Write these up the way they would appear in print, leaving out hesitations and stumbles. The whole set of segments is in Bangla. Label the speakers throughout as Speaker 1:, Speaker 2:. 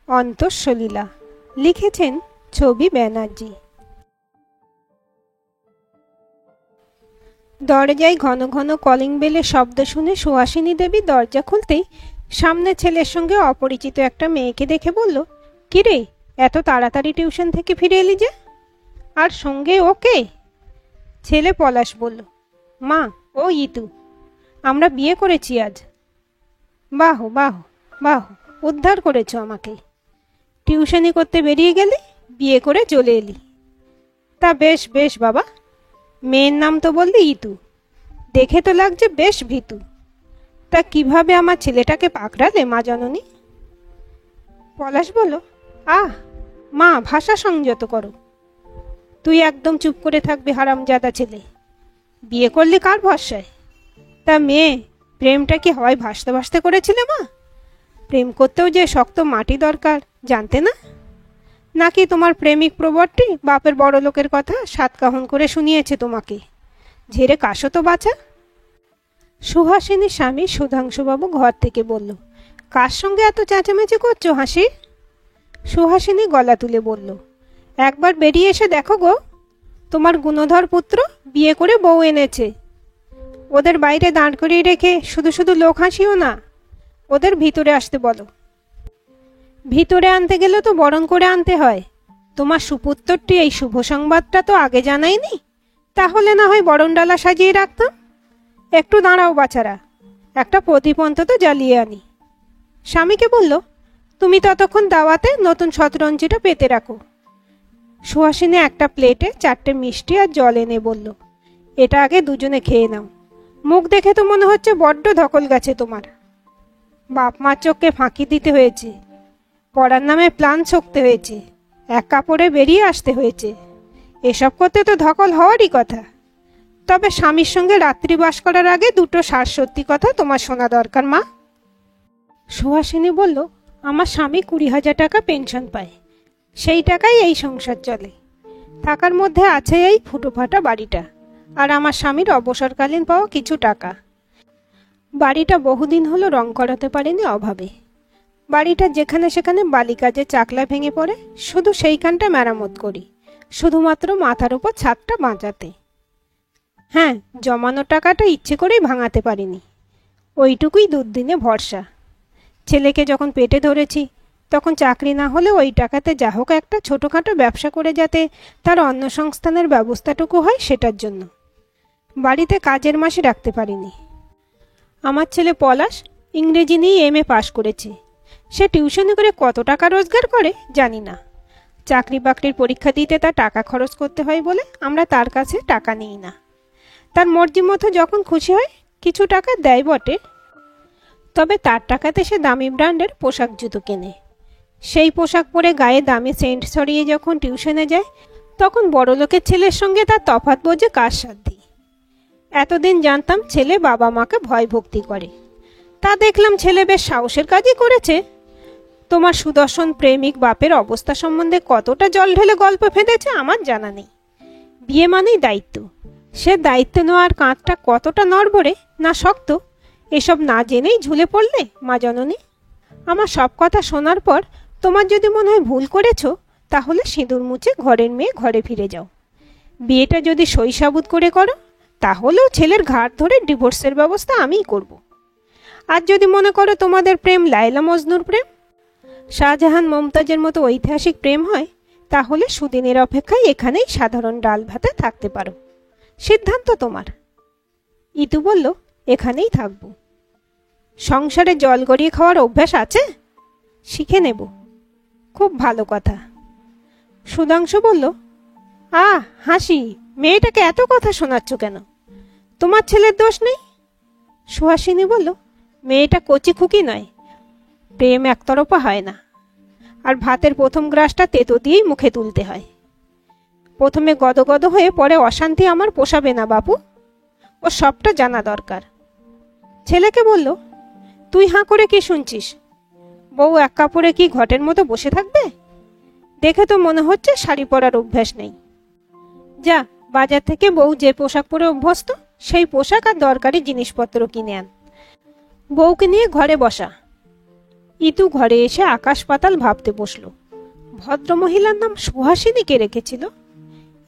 Speaker 1: অন্তঃসলীলা লিখেছেন ছবি ব্যানার্জি। দরজায় ঘন ঘন কলিং বেলের শব্দ শুনে সুহাসিনী দেবী দরজা খুলতেই সামনে ছেলের সঙ্গে অপরিচিত একটা মেয়েকে দেখে বলল, কিরে, এত তাড়াতাড়ি টিউশন থেকে ফিরে এলি যে? আর সঙ্গে ওকে? ছেলে পলাশ বলল, মা, ও ইতু, আমরা বিয়ে করেছি আজ। বাহ বাহ বাহ, উদ্ধার করেছ আমাকে। টিউশনি করতে বেরিয়ে গেলি, বিয়ে করে চলে এলি। তা বেশ বেশ বাবা। মেয়ের নাম তো বললি ইতু, দেখে তো লাগছে বেশ ভীতু। তা কিভাবে আমার ছেলেটাকে পাকড়ালে মা জননী? পলাশ বলল, আহ মা, ভাষা সংযত করো। তুই একদম চুপ করে থাকবি, হারামজাদা ছেলে। বিয়ে করলি কার ভরসায়? তা মেয়ে, প্রেমটা কি হয় ভাসতে ভাসতে করেছিলে মা? প্রেম করতেও যে শক্ত মাটি দরকার, জানতে না? নাকি তোমার প্রেমিক প্রবরটি বাপের বড় লোকের কথা সাতকাহন করে শুনিয়েছে তোমাকে? ঝেড়ে কাশো তো বাছা। সুহাসিনীর স্বামী সুধাংশুবাবু ঘর থেকে বলল, কার সঙ্গে এত চেঁচামেচি করছো হাসি? সুহাসিনী গলা তুলে বলল, একবার বেরিয়ে এসে দেখো গো, তোমার গুণধর পুত্র বিয়ে করে বউ এনেছে। ওদের বাইরে দাঁড় করিয়ে রেখে শুধু শুধু লোক হাসিও না, ওদের ভিতরে আসতে বলো। ভিতরে আনতে গেলে তো বরণ করে আনতে হয়। তোমার সুপুত্রটি এই শুভ সংবাদটা তো আগে জানায়নি, তাহলে না হয় বরণ ডালা সাজিয়ে রাখতাম। একটু দাঁড়াও বাছারা, একটা প্রদীপ অন্তত জ্বালিয়ে আনি। স্বামীকে বলল, তুমি ততক্ষণ দাওয়াতে নতুন শতরঞ্জিটা পেতে রাখো। সুহাসিনী একটা প্লেটে 4টে মিষ্টি আর জল এনে বলল, এটা আগে দুজনে খেয়ে নাও। মুখ দেখে তো মনে হচ্ছে বড্ড ধকল গেছে তোমার। বাপ মার চোখকে ফাঁকি দিতে হয়েছে, পড়ার নামে প্ল্যান ছকতে হয়েছে, এক কাপড়ে বেরিয়ে আসতে হয়েছে। এসব করতে তো ধকল হওয়ারই কথা। তবে স্বামীর সঙ্গে রাত্রি বাস করার আগে দুটো সত্যি কথা তোমার শোনা দরকার মা। সুহাসিনী বলল, আমার স্বামী 20,000 টাকা পেনশন পায়, সেই টাকাই এই সংসার চলে। টাকার মধ্যে আছে এই ফুটোফাটা বাড়িটা, আর আমার স্বামীর অবসরকালীন পাওয়া কিছু টাকা। বাড়িটা বহুদিন হলো রং করাতে পারেনি অভাবে। বাড়িটা যেখানে সেখানে বালি কাজে চাকলা ভেঙে পড়ে, শুধু সেইখানটা মেরামত করি, শুধুমাত্র মাথার উপর ছাদটা বাঁচাতে। হ্যাঁ, জমানো টাকাটা ইচ্ছে করেই ভাঙাতে পারিনি, ওইটুকুই দুর্দিনে ভরসা। ছেলেকে যখন পেটে ধরেছি, তখন চাকরি না হলে ওই টাকাতে যা হোক একটা ছোটোখাটো ব্যবসা করে যাতে তার অন্য সংস্থানের ব্যবস্থাটুকু হয়, সেটার জন্য। বাড়িতে কাজের মাসে রাখতে পারিনি। আমার ছেলে পলাশ ইংরেজি নিয়ে MA পাশ করেছে। সে টিউশনি করে কত টাকা রোজগার করে জানি না। চাকরি বাকরির পরীক্ষা দিতে তার টাকা খরচ করতে হয় বলে আমরা তার কাছে টাকা নিই না। তার মর্জি মতো যখন খুশি হয় কিছু টাকা দেয় বটে, তবে তার টাকাতে সে দামি ব্র্যান্ডের পোশাক জুতো কেনে। সেই পোশাক পরে গায়ে দামি সেন্ট ছড়িয়ে যখন টিউশনে যায়, তখন বড় লোকের ছেলের সঙ্গে তার তফাৎ বোঝে কার সাধ্যি। এতদিন জানতাম ছেলে বাবা মাকে ভয় ভক্তি করে, তা দেখলাম ছেলে বেশ সাহসের কাজই করেছে। তোমার সুদর্শন প্রেমিক বাপের অবস্থা সম্বন্ধে কতটা জল ঢেলে গল্প ফেঁদেছে আমার জানা নেই। বিয়ে মানেই দায়িত্ব, সে দায়িত্ব নেওয়ার কাঁধটা কতটা নড়বড়ে না শক্ত, এসব না জেনেই ঝুলে পড়লে মা জননী। আমার সব কথা শোনার পর তোমার যদি মনে হয় ভুল করেছ, তাহলে সিঁদুর মুছে ঘরের মেয়ে ঘরে ফিরে যাও। বিয়েটা যদি সই সাবুত করে করো, তাহলেও ছেলের ঘাট ধরে ডিভোর্সের ব্যবস্থা আমিই করব। আর যদি মনে করো তোমাদের প্রেম লায়লা মজনুর প্রেম, শাহজাহান মমতাজের মতো ঐতিহাসিক প্রেম হয়, তাহলে সুদিনের অপেক্ষায় এখানেই সাধারণ ডাল ভাতে থাকতে পারো। সিদ্ধান্ত তোমার। ইতু বলল, এখানেই থাকব। সংসারে জল গড়িয়ে খাওয়ার অভ্যাস আছে? শিখে নেব। খুব ভালো কথা। সুধাংশু বলল, হাসি, মেয়েটাকে এত কথা শোনাচ্ছ কেন? তোমার ছেলের দোষ নেই। সুহাসিনী বলল, মেয়েটা কচি খুকি নয়, প্রেম একতরফা হয় না। আর ভাতের প্রথম গ্রাসটা তেতো দিয়েই মুখে তুলতে হয়। প্রথমে গদগদ হয়ে পরে অশান্তি আমার পোষাবে না বাপু, ও সবটা জানা দরকার। ছেলেকে বলল, তুই হাঁ করে কি শুনছিস? বউ এক কাপড়ে কি ঘটের মতো বসে থাকবে? দেখে তো মনে হচ্ছে শাড়ি পরার অভ্যাস নেই। যা, বাজার থেকে বউ যে পোশাক পরে অভ্যস্ত সেই পোশাক আর দরকারি জিনিসপত্র কিনে আন। বউকে নিয়ে ঘরে বসা। ইতু ঘরে এসে আকাশ পাতাল ভাবতে বসল। ভদ্রমহিলার নাম সুহাসিনীকে রেখেছিল।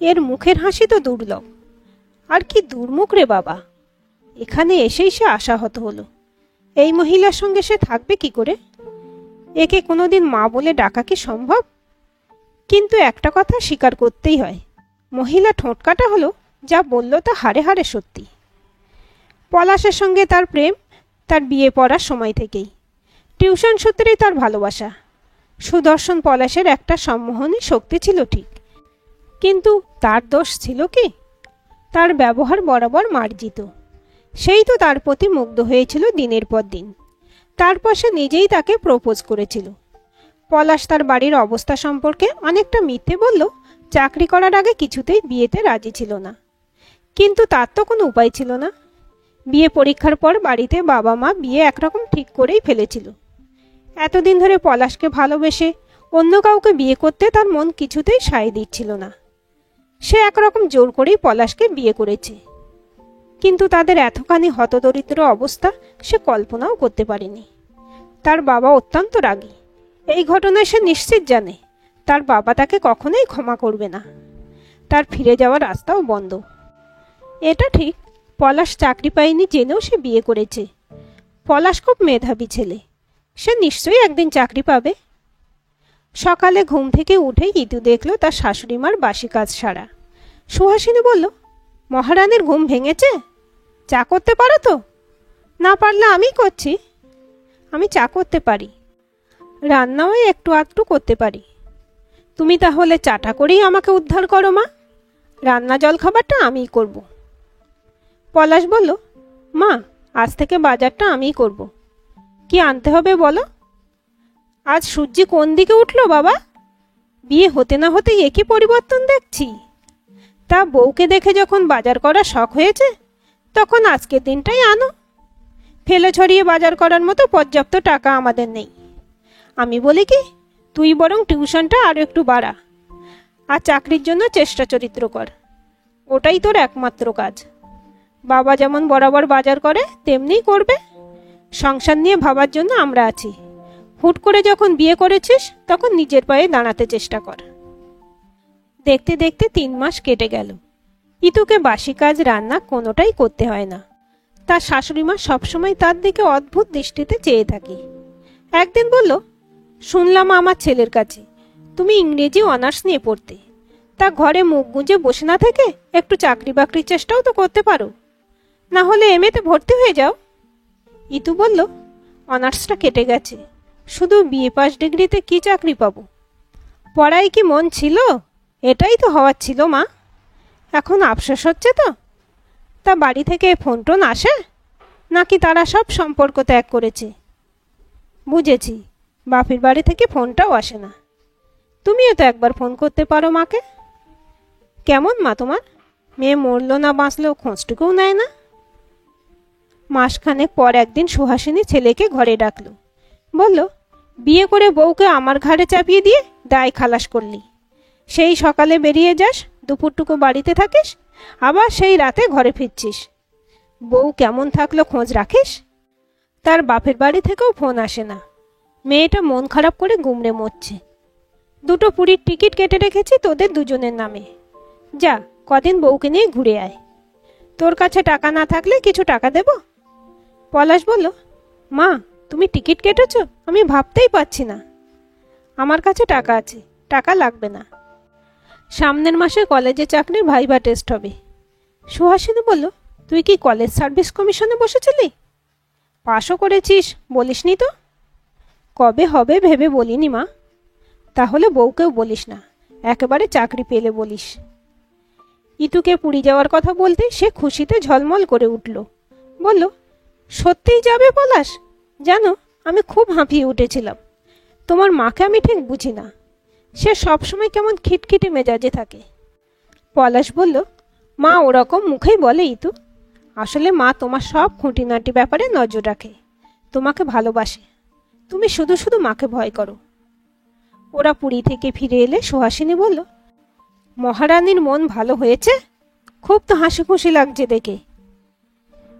Speaker 1: এর মুখের হাসি তো দুর্লভ। আর কি দুর্মুখ রে বাবা! এখানে এসেই সে আশাহত হলো। এই মহিলার সঙ্গে সে থাকবে কি করে? একে কোনোদিন মা বলে ডাকা কি সম্ভব? কিন্তু একটা কথা স্বীকার করতেই হয়, মহিলা ঠোঁটকাটা হলো, যা বলল তা হাড়ে হাড়ে সত্যি। পলাশের সঙ্গে তার প্রেম তার বিয়ে পড়ার সময় থেকেই। টিউশন সূত্রেই তার ভালোবাসা। সুদর্শন পলাশের একটা সম্মোহনী শক্তি ছিল ঠিক, কিন্তু তার দোষ ছিল কি? তার ব্যবহার বরাবর মার্জিত। সেই তো তার প্রতি মুগ্ধ হয়েছিল দিনের পর দিন। তারপর সে নিজেই তাকে প্রপোজ করেছিল। পলাশ তার বাড়ির অবস্থা সম্পর্কে অনেকটা মিথ্যে বলল, চাকরি করার আগে কিছুতেই বিয়েতে রাজি ছিল না। কিন্তু তার তো কোনো উপায় ছিল না। বিয়ে পরীক্ষার পর বাড়িতে বাবা মা বিয়ে একরকম ঠিক করেই ফেলেছিল। এতদিন ধরে পলাশকে ভালোবেসে অন্য কাউকে বিয়ে করতে তার মন কিছুতেই সায় দিচ্ছিল না। সে একরকম জোর করেই পলাশকে বিয়ে করেছে। কিন্তু তাদের এতখানি হতদরিদ্র অবস্থা সে কল্পনাও করতে পারেনি। তার বাবা অত্যন্ত রাগী। এই ঘটনায় সে নিশ্চিত জানে তার বাবা তাকে কখনোই ক্ষমা করবে না। তার ফিরে যাওয়ার রাস্তাও বন্ধ। এটা ঠিক, পলাশ চাকরি পায়নি জেনেও সে বিয়ে করেছে। পলাশ খুব মেধাবী ছেলে, সে নিশ্চয়ই একদিন চাকরি পাবে। সকালে ঘুম থেকে উঠেই ইতু দেখল তার শাশুড়িমার বাসি কাজ সারা। সুহাসিনী বলল, মহারানীর ঘুম ভেঙেছে? চা করতে পারো তো? না পারলে আমি করছি। আমি চা করতে পারি, রান্নাও একটু আধটু করতে পারি। তুমি তাহলে চাটা করেই আমাকে উদ্ধার করো মা, রান্না জলখাবারটা আমিই করব। পলাশ বলল, মা আজ থেকে বাজারটা আমিই করব। কি আনতে হবে বলো? আজ সূর্য কোন দিকে উঠলো বাবা? বিয়ে হতে না হতেই একই পরিবর্তন দেখছি। তা বউকে দেখে যখন বাজার করার শখ হয়েছে, তখন আজকের দিনটাই আনো। ফেলে ছড়িয়ে বাজার করার মতো পর্যাপ্ত টাকা আমাদের নেই। আমি বলি কি, তুই বরং টিউশনটা আরো একটু বাড়া, আর চাকরির জন্য চেষ্টা চরিত্র কর। ওটাই তোর একমাত্র কাজ। বাবা যেমন বরাবর বাজার করে তেমনিই করবে। সংসার নিয়ে ভাবার জন্য আমরা আছি। হুট করে যখন বিয়ে করেছিস তখন নিজের পায়ে দাঁড়াতে চেষ্টা কর। দেখতে দেখতে 3 মাস কেটে গেল। ইতুকে বাসি কাজ রান্না কোনোটাই করতে হয় না। তার শাশুড়িমা সবসময় তার দিকে অদ্ভুত দৃষ্টিতে চেয়ে থাকে। একদিন বলল, শুনলাম আমার ছেলের কাছে তুমি ইংরেজি অনার্স নিয়ে পড়তে। তা ঘরে মুখ গুঁজে বসে না থেকে একটু চাকরি বাকরির চেষ্টাও তো করতে পারো, না হলে এমএতে ভর্তি হয়ে যাও। ইতু বলল, অনার্সটা কেটে গেছে, শুধু বিএ পাস ডিগ্রিতে কি চাকরি পাবো? পড়াই কি মন ছিল? এটাই তো হওয়ার ছিল মা। এখন আফসোস হচ্ছে তো। তা বাড়ি থেকে ফোন টোন আসে নাকি তারা সব সম্পর্ক ত্যাগ করেছে? বুঝেছি, বাপের বাড়ি থেকে ফোনটাও আসে না। তুমিও তো একবার ফোন করতে পারো মাকে। কেমন মা তোমার? মেয়ে মরলো না বাঁচলো খোঁজটুকুও নেয় না। মাসখানেক পর একদিন সুহাসিনী ছেলেকে ঘরে ডাকলো। বলল, বিয়ে করে বউকে আমার ঘাড়ে চাপিয়ে দিয়ে দায় খালাস করলি। সেই সকালে বেরিয়ে যাস, দুপুরটুকু বাড়িতে থাকিস, আবার সেই রাতে ঘরে ফিরছিস। বউ কেমন থাকলো খোঁজ রাখিস? তার বাপের বাড়ি থেকেও ফোন আসে না। মেয়েটা মন খারাপ করে গুমড়ে মরছে। 2টো পুরীর টিকিট কেটে রেখেছি তোদের দুজনের নামে। যা, কদিন বউকে নিয়ে ঘুরে আয়। তোর কাছে টাকা না থাকলে কিছু টাকা দেব? পলাশ বলল, মা তুমি টিকিট কেটেছ? আমি ভাবতেই পারছি না। আমার কাছে টাকা আছে, টাকা লাগবে না। সামনের মাসে কলেজে চাকরির ভাইভা টেস্ট হবে। সুহাসিনী বলল, তুই কি কলেজ সার্ভিস কমিশনে বসেছিলি? পাশও করেছিস, বলিসনি তো? কবে হবে ভেবে বলিনি মা। তাহলে বউকেও বলিস না, একেবারে চাকরি পেলে বলিস। ইতুকে পুরী যাওয়ার কথা বলতে সে খুশিতে ঝলমল করে উঠল। বলল, সত্যিই যাবে পলাশ? জানো, আমি খুব হাঁপিয়ে উঠেছিলাম। তোমার মাকে আমি ঠিক বুঝি না, সে সবসময় কেমন খিটখিটে মেজাজে থাকে। পলাশ বলল, মা ওরকম মুখেই বলে ইতু। আসলে মা তোমার সব খুঁটিনাটি ব্যাপারে নজর রাখে, তোমাকে ভালোবাসে। তুমি শুধু শুধু মাকে ভয় করো। ওরা পুরী থেকে ফিরে এলে সুহাসিনী বলল, মহারানীর মন ভালো হয়েছে? খুব তো হাসি খুশি লাগছে দেখে।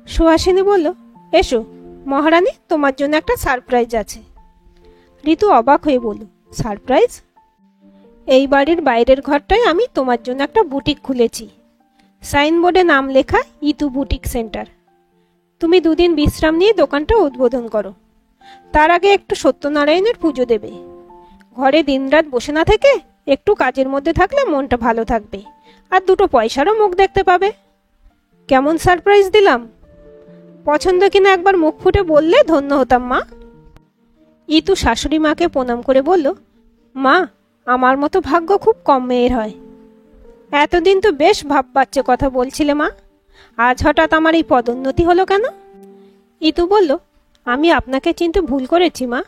Speaker 1: সুহাসিনী বলল, এসো মহারানী, তোমার জন্য একটা সারপ্রাইজ আছে। ঋতু অবাক হয়ে বলল, সারপ্রাইজ? এই বাড়ির বাইরের ঘরটায় আমি তোমার জন্য একটা বুটিক খুলেছি। সাইনবোর্ডে নাম লেখা ইতু বুটিক সেন্টার। তুমি দুদিন বিশ্রাম নিয়ে দোকানটা উদ্বোধন করো। তার আগে একটু সত্যনারায়ণের পুজো দেবে। ঘরে দিনরাত বসে না থেকে একটু কাজের মধ্যে থাকলে মনটা ভালো থাকবে, আর দুটো পয়সারও মুখ দেখতে পাবে। কেমন সারপ্রাইজ দিলাম? পছন্দ কিনা একবার মুখ ফুটে বললে ধন্য হতাম মা। ইতু শাশুড়ি মাকে প্রণাম করে বলল, মা, আমার মতো ভাগ্য খুব কম মেয়ের হয়। এতদিন তো বেশ ভাব বাচ্চা কথা বলছিলে মা, আজ হঠাৎ আমার এই পদোন্নতি হলো কেন? ইতু বলল, আমি আপনাকে চিনতে ভুল করেছি মা।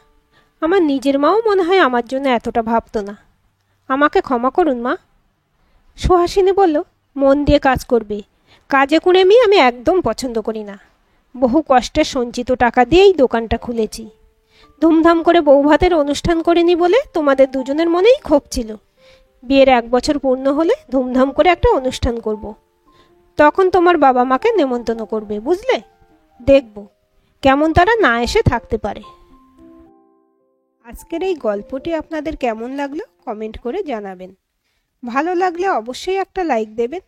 Speaker 1: আমার নিজের মাও মনে হয় আমার জন্য এতটা ভাবতো না। আমাকে ক্ষমা করুন মা। সুহাসিনী বলল, মন দিয়ে কাজ করবে। কাজে কুড়েমি আমি একদম পছন্দ করি না। বহু কষ্টের সঞ্চিত টাকা দিয়েই দোকানটা খুলেছি। ধুমধাম করে বৌভাতের অনুষ্ঠান করিনি বলে তোমাদের দুজনের মনেই ক্ষোভ ছিল। বিয়ের 1 বছর পূর্ণ হলে ধুমধাম করে একটা অনুষ্ঠান করব। তখন তোমার বাবা মাকে নেমন্তন্ন করবে, বুঝলে? দেখব কেমন তারা না এসে থাকতে পারে। আজকের এই গল্পটি আপনাদের কেমন লাগলো কমেন্ট করে জানাবেন। ভালো লাগলে অবশ্যই একটা লাইক দেবেন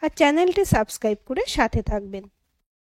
Speaker 1: আর চ্যানেলটি সাবস্ক্রাইব করে সাথে থাকবেন।